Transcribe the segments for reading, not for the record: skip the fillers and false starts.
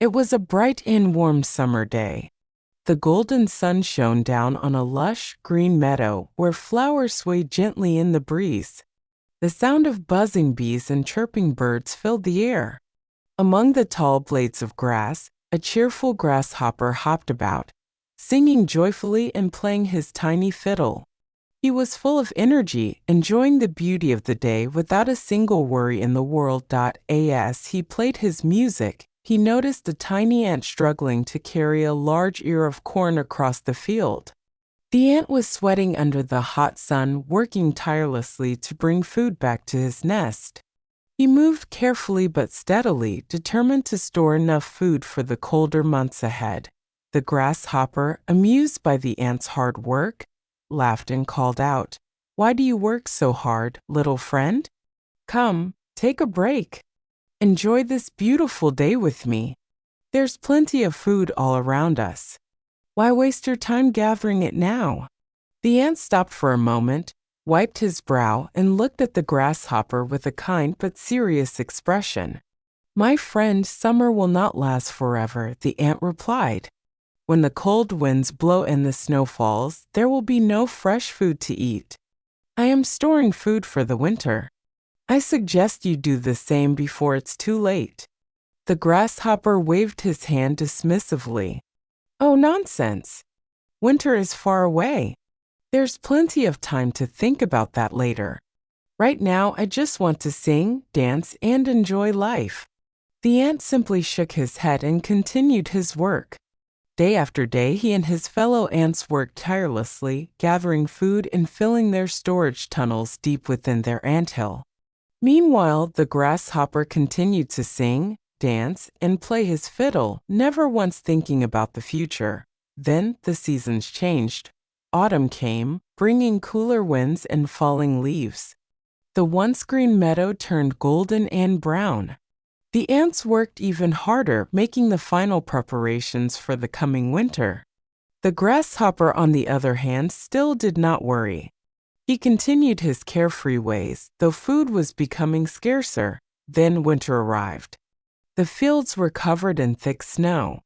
It was a bright and warm summer day. The golden sun shone down on a lush, green meadow where flowers swayed gently in the breeze. The sound of buzzing bees and chirping birds filled the air. Among the tall blades of grass, a cheerful grasshopper hopped about, singing joyfully and playing his tiny fiddle. He was full of energy, enjoying the beauty of the day without a single worry in the world. As he played his music, he noticed a tiny ant struggling to carry a large ear of corn across the field. The ant was sweating under the hot sun, working tirelessly to bring food back to his nest. He moved carefully but steadily, determined to store enough food for the colder months ahead. The grasshopper, amused by the ant's hard work, laughed and called out, "Why do you work so hard, little friend? Come, take a break. Enjoy this beautiful day with me. There's plenty of food all around us. Why waste your time gathering it now?" The ant stopped for a moment, wiped his brow, and looked at the grasshopper with a kind but serious expression. "My friend, summer will not last forever," the ant replied. "When the cold winds blow and the snow falls, there will be no fresh food to eat. I am storing food for the winter. I suggest you do the same before it's too late." The grasshopper waved his hand dismissively. "Oh, nonsense! Winter is far away. There's plenty of time to think about that later. Right now, I just want to sing, dance, and enjoy life." The ant simply shook his head and continued his work. Day after day, he and his fellow ants worked tirelessly, gathering food and filling their storage tunnels deep within their anthill. Meanwhile, the grasshopper continued to sing, dance, and play his fiddle, never once thinking about the future. Then the seasons changed. Autumn came, bringing cooler winds and falling leaves. The once green meadow turned golden and brown. The ants worked even harder, making the final preparations for the coming winter. The grasshopper, on the other hand, still did not worry. He continued his carefree ways, though food was becoming scarcer. Then winter arrived. The fields were covered in thick snow.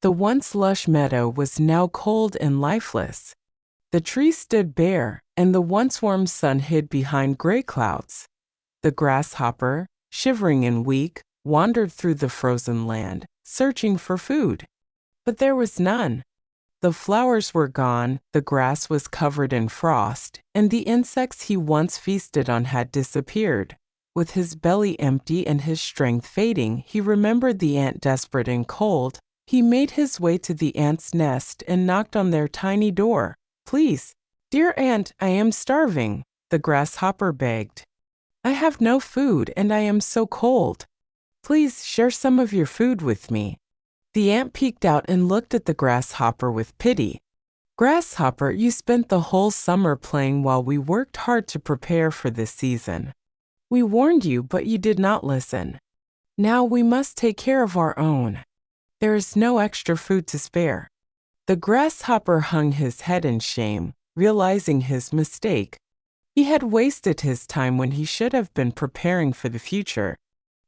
The once lush meadow was now cold and lifeless. The trees stood bare, and the once warm sun hid behind gray clouds. The grasshopper, shivering and weak, wandered through the frozen land, searching for food. But there was none. The flowers were gone, the grass was covered in frost, and the insects he once feasted on had disappeared. With his belly empty and his strength fading, he remembered the ant desperate and cold. He made his way to the ant's nest and knocked on their tiny door. "Please, dear ant, I am starving," the grasshopper begged. "I have no food and I am so cold. Please share some of your food with me." The ant peeked out and looked at the grasshopper with pity. "Grasshopper, you spent the whole summer playing while we worked hard to prepare for this season. We warned you, but you did not listen. Now we must take care of our own. There is no extra food to spare." The grasshopper hung his head in shame, realizing his mistake. He had wasted his time when he should have been preparing for the future.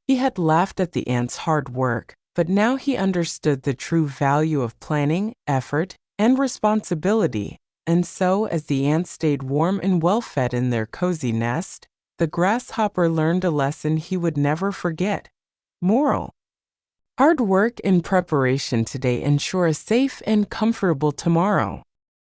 He had laughed at the ant's hard work, but now he understood the true value of planning, effort, and responsibility. And so, as the ants stayed warm and well-fed in their cozy nest, the grasshopper learned a lesson he would never forget. Moral: hard work and preparation today ensure a safe and comfortable tomorrow.